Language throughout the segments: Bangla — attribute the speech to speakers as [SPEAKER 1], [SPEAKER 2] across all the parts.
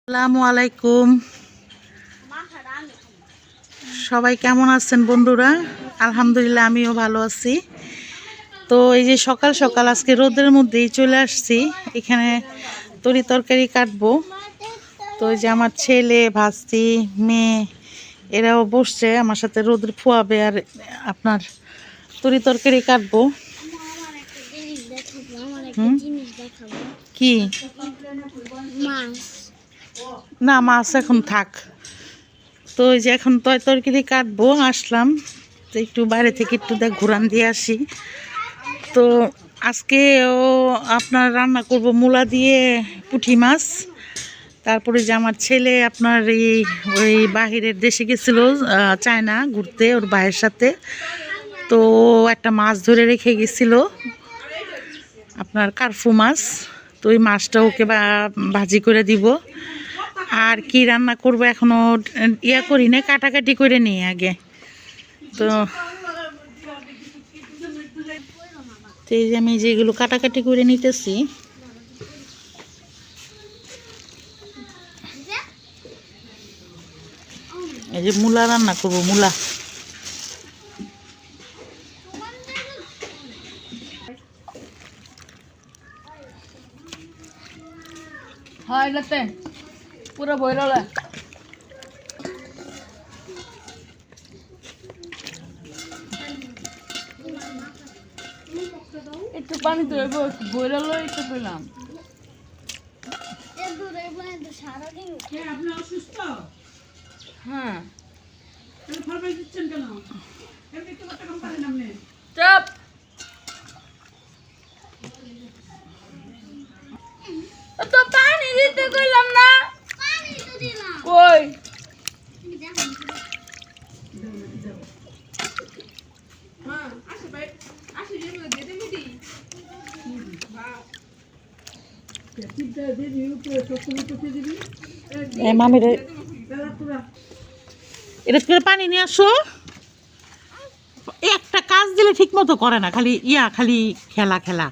[SPEAKER 1] আসসালামু আলাইকুম। সবাই কেমন আছেন বন্ধুরা? আলহামদুলিল্লাহ আমিও ভালো আছি। তো এই যে সকাল সকাল আজকে রোদের মধ্যেই চলে আসছি, এখানে তরি তরকারি কাটবো। তো এই যে আমার ছেলে, ভাস্তি, মেয়ে এরাও বসছে আমার সাথে, রোদের ফুয়াবে আর আপনার তরি তরকারি কাটবো। কি না, মাছ এখন থাক। তো এই যে এখন তরকারি কাটবো, আসলাম তো একটু বাইরে থেকে একটু ঘুরান দিয়ে আসি। তো আজকেও আপনার রান্না করব মূলা দিয়ে পুঁটি মাছ। তারপরে যে আমার ছেলে আপনার ওই বাহিরের দেশে গেছিলো, চায়না ঘুরতে ওর ভাইয়ের সাথে। তো একটা মাছ ধরে রেখে গেছিল, আপনার কার্ফু মাছ। তো ওই মাছটা ওকে ভাজি করে দিব। আর কি রান্না করব এখনো করি না, কাটাকাটি করে নিই আগে। তো এই যে আমি যেগুলো কাটাকাটি করে নিতেছি, এই যে মূলা রান্না করব, মূলা।
[SPEAKER 2] হয় লতে পুরো বইরলা একটু পানি তো বইরলো একটু পেলাম। হ্যাঁ চাপ তো পানি দিতে কইলাম না, কই
[SPEAKER 1] মামির এটা করে পানি নিয়ে আসো। একটা কাজ দিলে ঠিক মতো করে না, খালি খালি খেলা খেলা।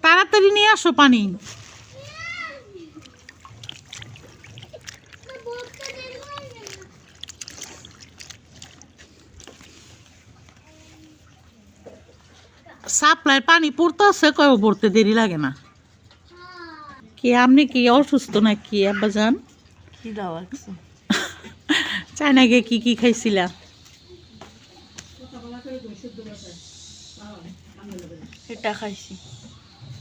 [SPEAKER 1] তাড়াতাড়ি নিয়ে আসো পানি। সাপ্লাই পানি পড়তেছে, কয়ও পড়তে দেরি লাগে না। কি আপনি কি অসুস্থ নাকি আব্বাজান?
[SPEAKER 2] কি দাও লাগছে?
[SPEAKER 1] চায়না গিয়ে কি কি খাইছিলা?
[SPEAKER 2] এটা খাইছি।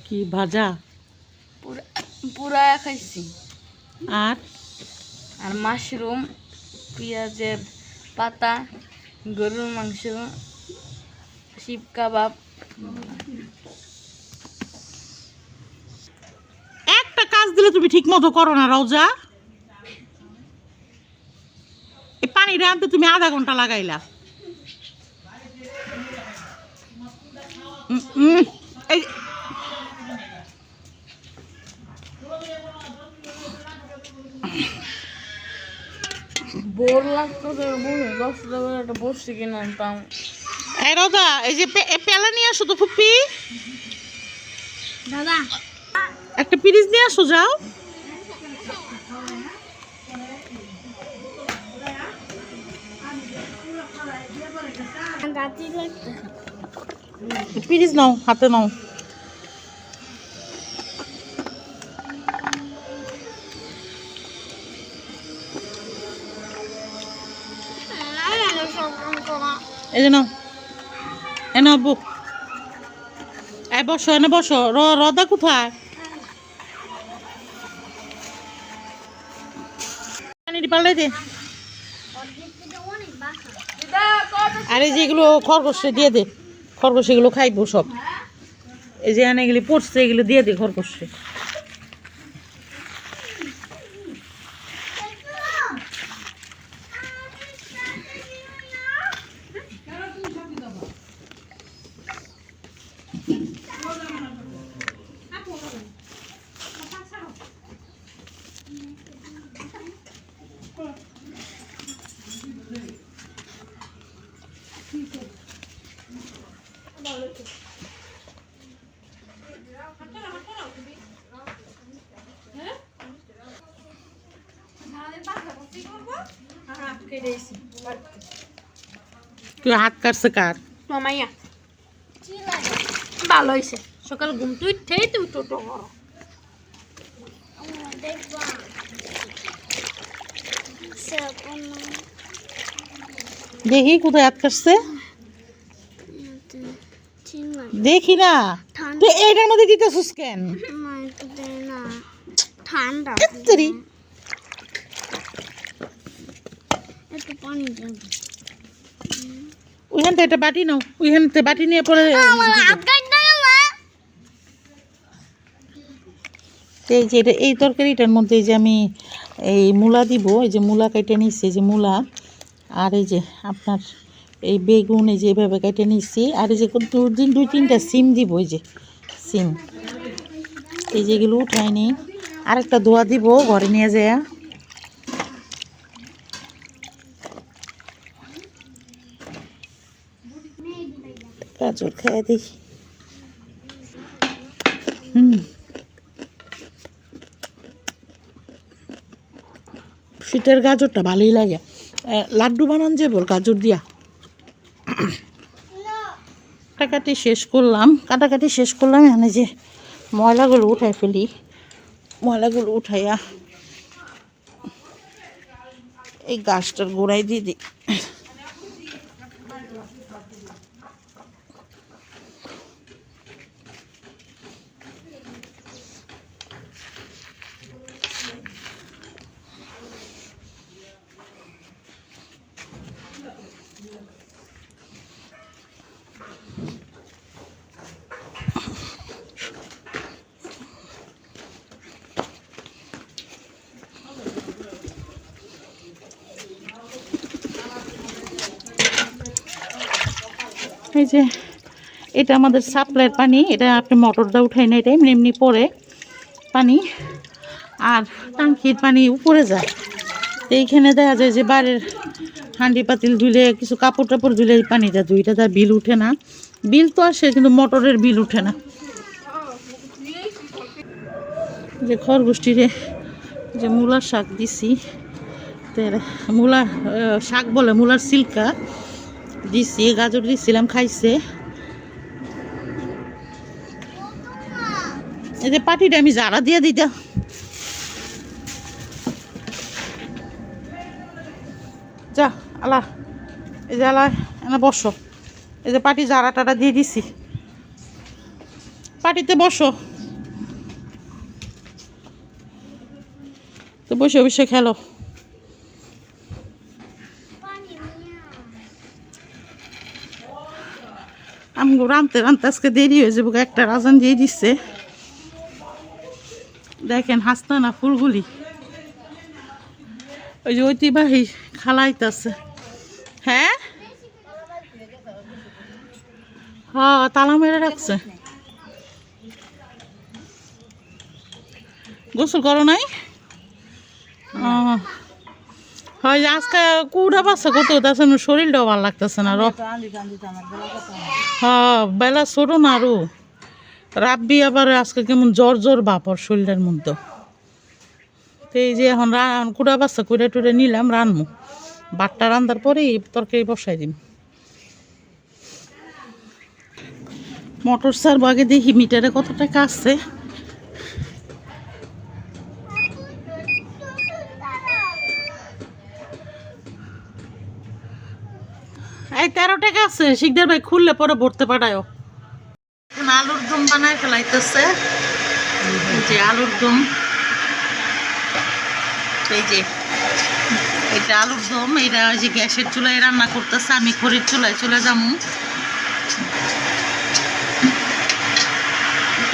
[SPEAKER 1] কি ভাজা?
[SPEAKER 2] পুরা খাইছি।
[SPEAKER 1] আর
[SPEAKER 2] আর মাশরুম, পেঁয়াজের পাতা, গরুর মাংস, শিব কাবাব।
[SPEAKER 1] একটা কাজ দিলে তুমি ঠিক মতো করো না রওজা। এই পানিটা আনতে তুমি আধা ঘন্টা লাগাইলা। এই
[SPEAKER 2] বোর লাগতো, একটা বসছি কিনা আনতাম।
[SPEAKER 1] এই রওজা, এই যে পেলা নিয়ে আসো তো ফুপি।
[SPEAKER 2] দাদা
[SPEAKER 1] একটা পিরিচ নিয়ে আসো, যাও। পিরিচ নাও, হাতে নাও। এই যে নাও, এনে বুক। এই বসো, এনে বসো। রদা কোথায়? পানি পাল্লাই দে। আর এই যেগুলো খরগোশে দিয়ে দে, খরগোশ এগুলো খাইবো সব। এই যে এগুলি পড়ছে, এগুলো দিয়ে দে খরগোশে। তুই হাত কাটছে কার?
[SPEAKER 2] মামাইয়া ভালো হয়েছে সকাল ঘুম তুই উঠেই তুই টোটো করো
[SPEAKER 1] দেখি কোথায় হাত কাটছে দেখি না তুই এইটার মধ্যে দিতেছিস কেন?
[SPEAKER 2] ঠান্ডা
[SPEAKER 1] এত্তরি।
[SPEAKER 2] একটু পানি দেন
[SPEAKER 1] ওইখান থেকে একটা বাটি নাও, ওইখান থেকে বাটি নিয়ে পরে এই যে এই তরকারিটার মধ্যে এই যে আমি এই মূলা দিব, এই যে মূলা কেটে নিচ্ছি, এই যে মূলা, আর এই যে আপনার এই বেগুন এই যে এইভাবে কেটে নিচ্ছি, আর এই যে দুই তিনটা সিম দিব, এই যে সিম, এই যেগুলো উঠাইনি, আরেকটা ধোয়া দিব ঘরে নিয়ে যায়। গাজর খাইয়া দেখি। শীতের গাজরটা ভালোই লাগে, লাড্ডু বানান যে বল গাজর দিয়া। কাটাকাটি শেষ করলাম, এখানে যে ময়লাগুলো উঠাই ফেলি, ময়লাগুলো উঠাইয়া এই গাছটার গোড়ায় দিয়ে দিই। এই যে এটা আমাদের সাপ্লাইয়ের পানি, এটা আপনি মোটরটা উঠাই না, এটা এমনি এমনি পড়ে পানি, আর টাঙ্কির পানি উপরে যায়। তো এইখানে দেখা যায় যে বাইরের হাঁডি পাতিল ধুলে, কিছু কাপড় টাপড় ধুলে এই পানিটা ধুইটা, তার বিল উঠে না, বিল তো আসে কিন্তু মোটরের বিল উঠে না। যে খরগোষ্ঠীরে যে মূলার শাক দিছি, মূলা শাক বলে, মূলার সিল্কা দিছি, গাজর দিছিলাম, খাইছে। এই যে পাটিটা আমি জারা দিয়ে দিতাম, যা আলা, এই যে আলা এনে বসো, এই যে পাটি জারা টাটা দিয়ে দিছি, পাটিতে বসো, তো বসে বসে খেলো। আমি রাঁধতে আজকে দেরি হয়ে যাবো, একটা রাজান দিয়ে দিচ্ছে। দেখেন হাসনা না ফুলগুলি, ওই যে ঐতিহ্যবাহী খালাইতেছে। হ্যাঁ হ্যাঁ, তালা মেরে রাখছে। গোসল করো নাই? হয় যে আজকে কুড়া পাচ্ছে কত, তাছে শরীরটাও ভালো লাগতেছে না। হ্যাঁ বেলা ছোট না, আরো রাব্বি আবার আজকে কেমন জ্বর জ্বর বাপর শরীরের মধ্যে। তো এই যে এখন কুড়া পাচ্ছে, কুড়ে টুড়ে নিলাম, রানমু, বাটটা রান্নার পরে তরকারি বসাই দিম। মোটর সার আগে দেখি মিটারে কত টাকা আছে। এই 13 টাকা আছে, শিকদার ভাই খুললে পরে ভরতে পাঠায়ও। আলুর দম বানায় ফেলাইতেছে, যে আলুর দম, এই যে এটা আলুর দম, এটা ওই যে গ্যাসের চুলায় রান্না করতেছে, আমি খড়ির চুলায় চলে যাবো।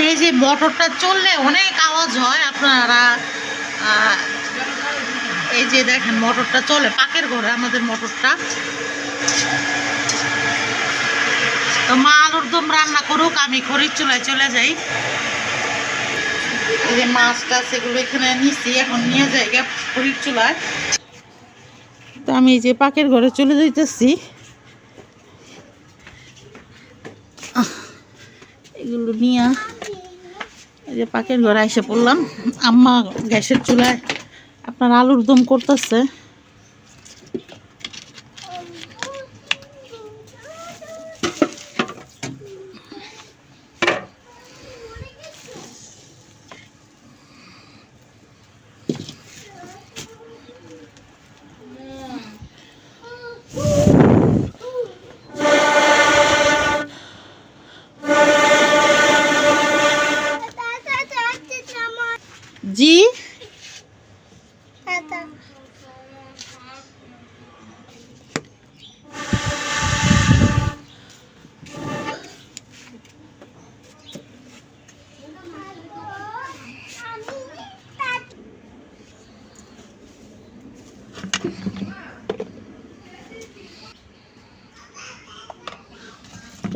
[SPEAKER 1] এই যে মোটরটা চললে অনেক আওয়াজ হয়, আপনারা এই যে দেখেন মোটরটা চলে, পাকের ঘরে আমাদের মোটরটা। তো মা আলুর দম রান্না করুক, আমি খড়ির চুলায় চলে যাই। এই যে মাছটা সেগুলো এখানে নিচ্ছি, এখন নিয়ে যাই খড়ির চুলায়। তো আমি এই যে পাকের ঘরে চলে যাইতেছি। এগুলো নিয়ে এই যে পাকের ঘরে এসে পড়লাম। আম্মা গ্যাসের চুলায় আপনার আলুর দম করতেছে। জি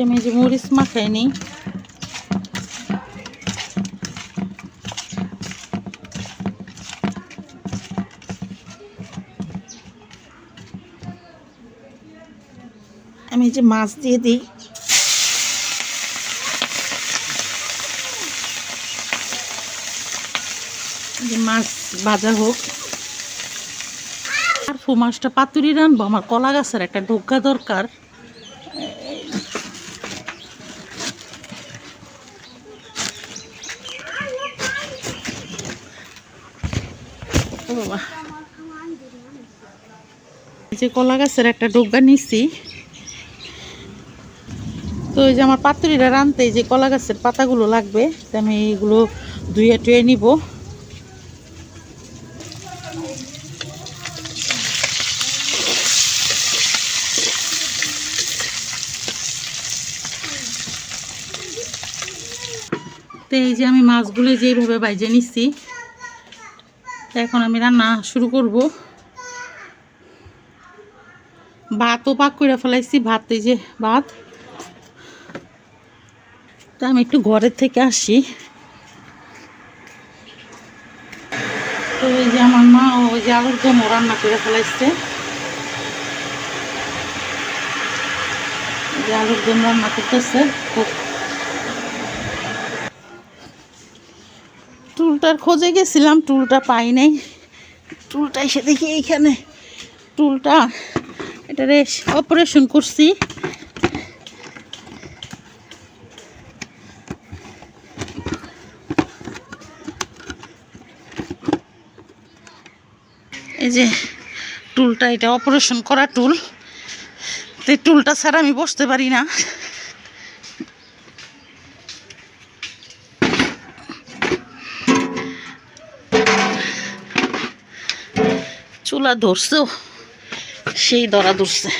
[SPEAKER 1] আমি যে মরিচ মাখাই নেই। আমি যে মাছ দিয়ে দিই। যে মাছ ভাজা হোক। আর ফু মাছটা পাতুরি রানবো, আমার কলা গাছের একটা ডোগা দরকার। বাবা যে কলা গাছের একটা ডোগা নিছি, তো এই যে আমার পাতুরিটা রানতে যে কলা গাছের পাতাগুলো লাগবে, আমি এইগুলো ধুয়ে টুয়ে নিব। তো এই যে আমি মাছগুলো যেইভাবে বাইজে নিচ্ছি, এখন আমি রান্না শুরু করব। ভাতও পাক করে ফেলাইছি, ভাত এই যে ভাত। তা আমি একটু ঘরের থেকে আসি। তো এই যে আমার মা ওই যে আলুর দমও রান্না করে ফেলাইছে। যে আলুর দম রান্না করতেছে। টুলটার খোঁজে গেছিলাম, টুলটা পাই নাই। টুলটা এসে দেখি এইখানে টুলটা, এটা অপারেশন করছি। এই যে টুলটা, এটা অপারেশন করা টুল। তো এই টুলটা ছাড়া আমি বসতে পারি না। চুলা ধরছেও সেই ধরা ধরছে।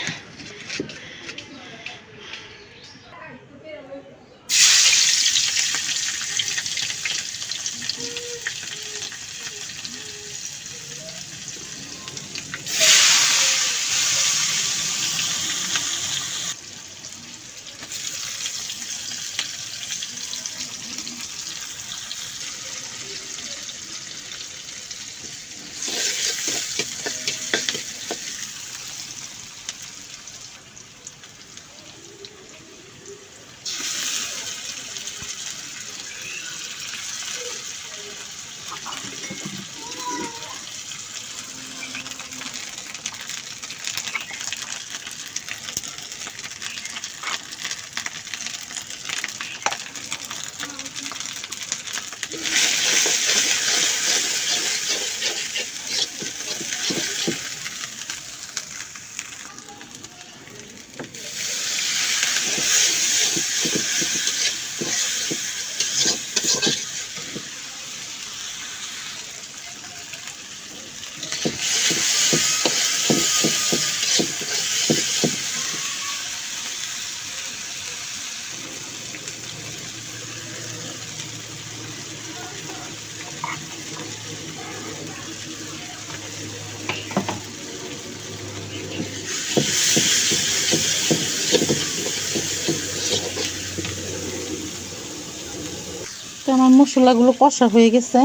[SPEAKER 1] তো আমার মশলাগুলো কষা হয়ে গেছে।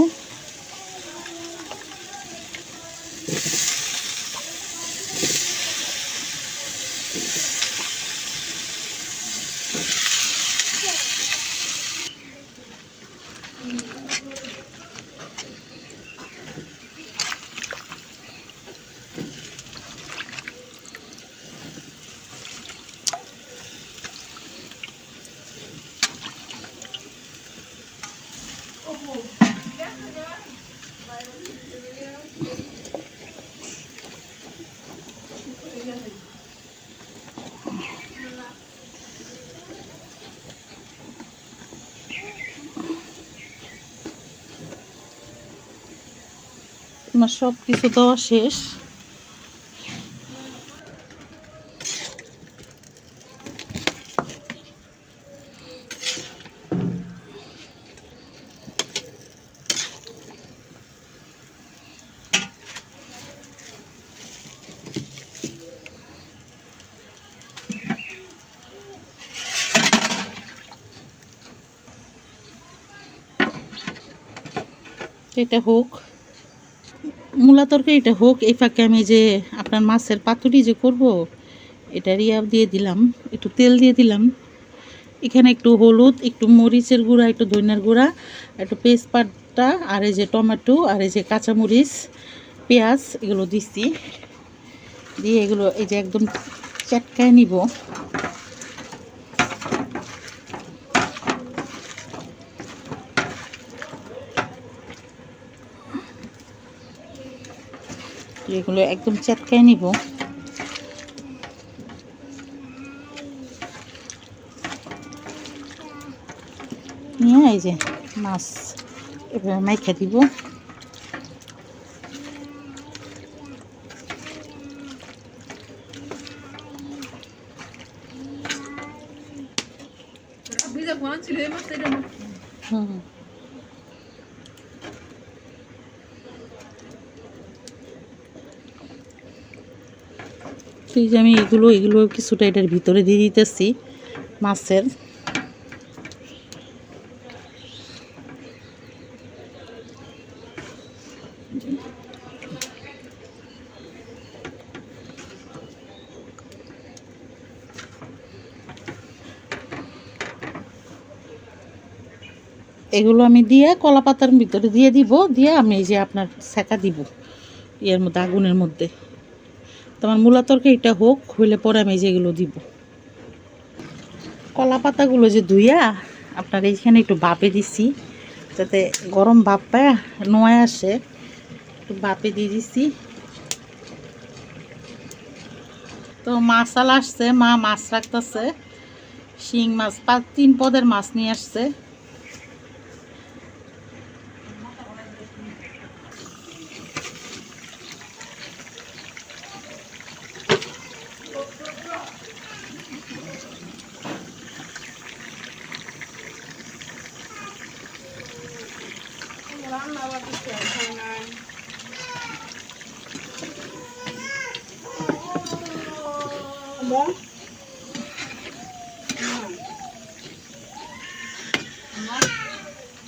[SPEAKER 1] আমার সব কিছু দেওয়া শেষ। এটা হোক, মূলা তরকারিটা হোক, এই ফাঁকে আমি যে আপনার মাছের পাতুরি যে করব এটা রিয়া দিয়ে দিলাম, একটু তেল দিয়ে দিলাম। এখানে একটু হলুদ, একটু মরিচের গুঁড়া, একটু ধনিয়ার গুঁড়া, একটু তেজপাতা, আর এই যে টমেটো, আর এই যে কাঁচামরিচ, পেঁয়াজ এগুলো দিচ্ছি। দিয়ে এগুলো এই যে একদম চটকায় নিব। এগুলো একদম চটকায় নিব। নিয়ে এই যে মাছ এভাবে মাইখা দিব। হুম, এই যে আমি এগুলো কিছুটা এটার ভিতরে দিয়ে দিতেছি মাছের। এগুলো আমি দিয়ে কলা পাতার ভিতরে দিয়ে দিব, দিয়ে আমি এই যে আপনার সেকা দিব এর মধ্যে, আগুনের মধ্যে। তোমার মূলা তরকারিটা হোক, হইলে পরে আমি যেগুলো দিব। কলা পাতাগুলো যে ধুইয়া আপনার এইখানে একটু বাপে দিছি, যাতে গরম ভাপ পায় নোয়ায় আসে, একটু বাপে দিয়ে দিছি। তো মাছাল আসছে, মা মাছ রাখতেছে, শিং মাছ 3 পদের মাছ নিয়ে আসছে।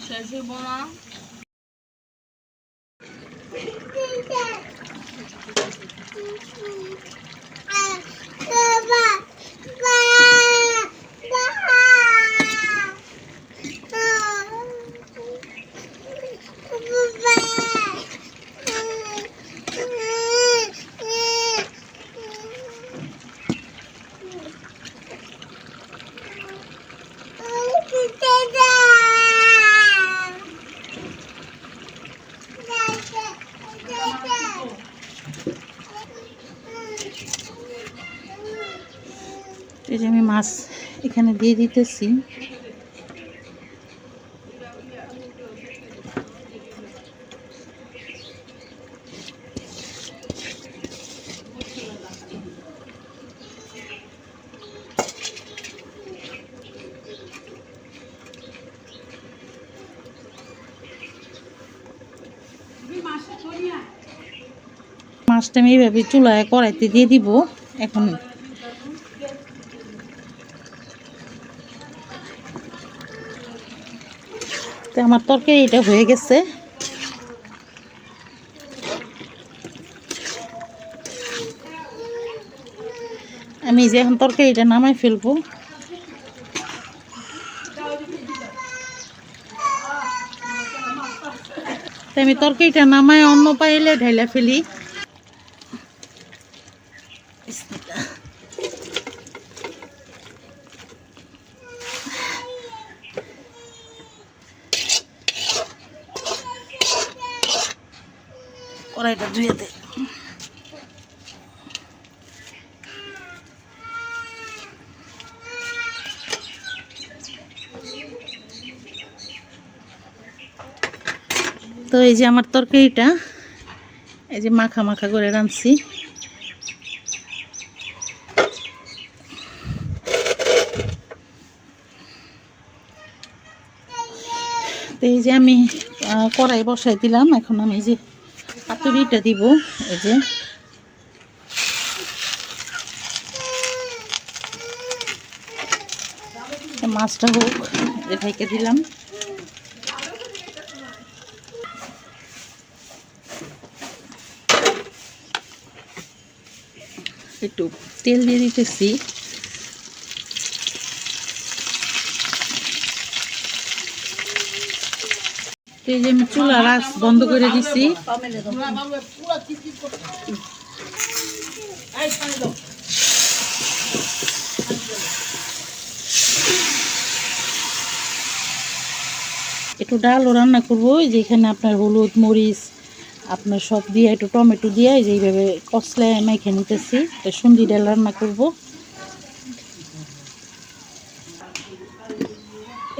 [SPEAKER 2] শেষ হইব না।
[SPEAKER 1] এই যে আমি মাছ এখানে দিয়ে দিতেছি। মাছটা আমি এইভাবে চুলায় কড়াইতে দিয়ে দিব এখন। তো আমার তরকারি এটা হয়ে গেছে। আমি যে এখন তরকারিটা নামাই ফেলবো। আমি তরকারিটা নামায় অন্য পাইলে ঢাইলা ফেলি। কড়াইটা ধুয়ে দে। তো এই যে আমার তরকারিটা এই যে মাখা মাখা করে রাঁধছি। তো এই যে আমি কড়াই বসাই দিলাম। এখন আমি এই যে পাতুরিটা দিব। এই যে মাছটা হোক, ঢেকে দিলাম। একটু তেল দিয়ে দিতেছি। এই যে আমি চুলার আঁচ বন্ধ করে দিছি। একটু ডালও রান্না করবো। যেখানে আপনার হলুদ মরিচ আপনার সব দিয়ে একটু টমেটো দিয়ে এই যে এইভাবে কষলায় মেখে নিতেছি। সুন্দি ডাল রান্না করব।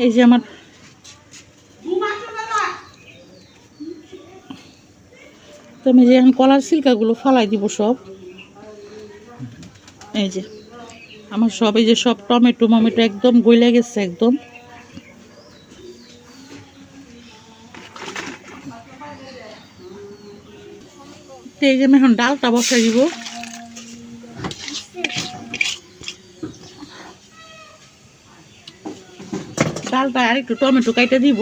[SPEAKER 1] এই যে আমার তো আমি যে এখন কলার ছিলকাগুলো ফালাই দিব সব। এই যে আমার সব এই যে সব টমেটো মমেটো একদম গলে গেছে একদম। তো এই যে আমি এখন ডালটা বসাই দিব। ডালটা আর একটু টমেটো কাইটা দিব।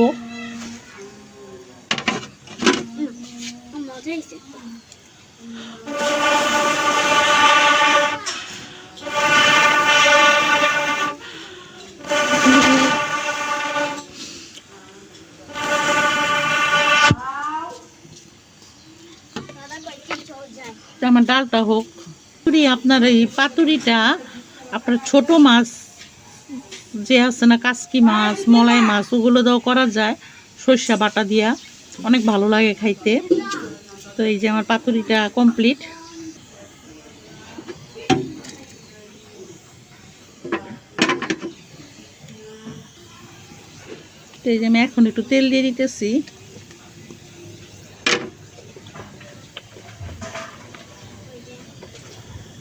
[SPEAKER 1] আমার ডালটা হোক। আপনার এই পাতুরিটা আপনার ছোট মাছ যে আছে না, কাসকি মাছ মলাই মাছ ওগুলো দাও করা যায় সরষা বাটা দিয়া, অনেক ভালো লাগে খাইতে। তো এই যে আমার পাতুরিটা কমপ্লিট। তো এই যে আমি এখন একটু তেল দিয়ে দিতেছি।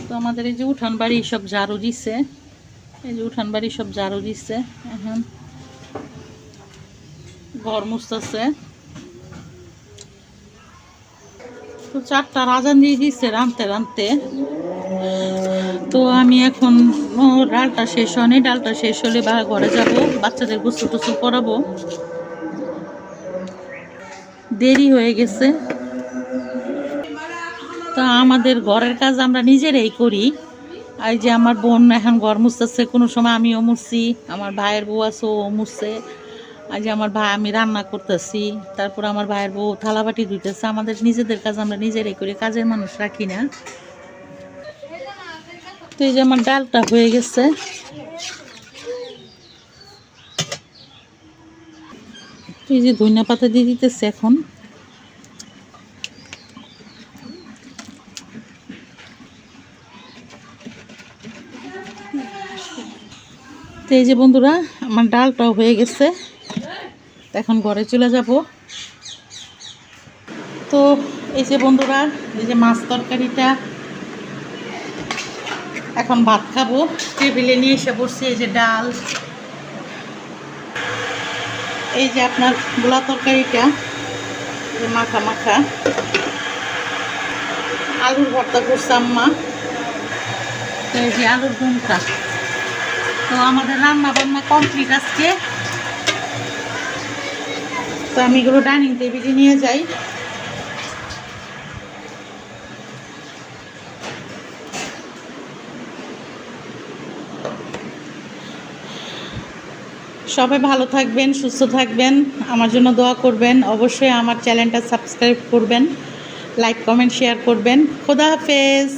[SPEAKER 1] তো আমাদের এই যে উঠান বাড়ি সব ঝাড়ু দিছে। এই যে উঠান বাড়ি সব ঝাড়ু দিচ্ছে। এখন ঘর মুছতেছে। তো 4টার আজান দিয়ে দিচ্ছে রাঁধতে রাঁধতে। তো আমি এখন ডালটা শেষ হয়নি, ডালটা শেষ হলে বা ঘরে যাব, বাচ্চাদের গোসল টোসল করাবো। দেরি হয়ে গেছে। তো আমাদের ঘরের কাজ আমরা নিজেরাই করি। আর যে আমার বোন এখন ঘর মুছতেছে, কোনো সময় আমিও মুছছি, আমার ভাইয়ের বউ আছে ও মুছছে। আর যে আমার ভাই, আমি রান্না করতেছি, তারপর আমার ভাইয়ের বউ থালাবাটি ধুইতেছে। আমাদের নিজেদের কাজ আমরা নিজেরাই করি, কাজের মানুষ রাখি না। তো এই যে আমার ডালটা হয়ে গেছে। এই যে ধনিয়া পাতা দিয়ে দিতেছে এখন। তো এই যে বন্ধুরা আমার ডালটাও হয়ে গেছে। এখন ঘরে চলে যাব। তো এই যে বন্ধুরা, এই যে মাছ তরকারিটা, এখন ভাত খাবো। টেবিলে নিয়ে এসে বসছি। এই যে ডাল, এই যে আপনার গোলা তরকারিটা, এই যে মাখা মাখা, আলুর ভর্তা করছে আম্মা। তো এই যে আলুর ভর্তা। তো আমাদের রান্না বান্না কমপ্লিট আজকে। তো আমি এগুলো ডাইনিং টেবিলে নিয়ে যাই। সবাই ভালো থাকবেন, সুস্থ থাকবেন, আমার জন্য দোয়া করবেন। অবশ্যই আমার চ্যানেলটা সাবস্ক্রাইব করবেন, লাইক কমেন্ট শেয়ার করবেন। খোদা হাফেজ।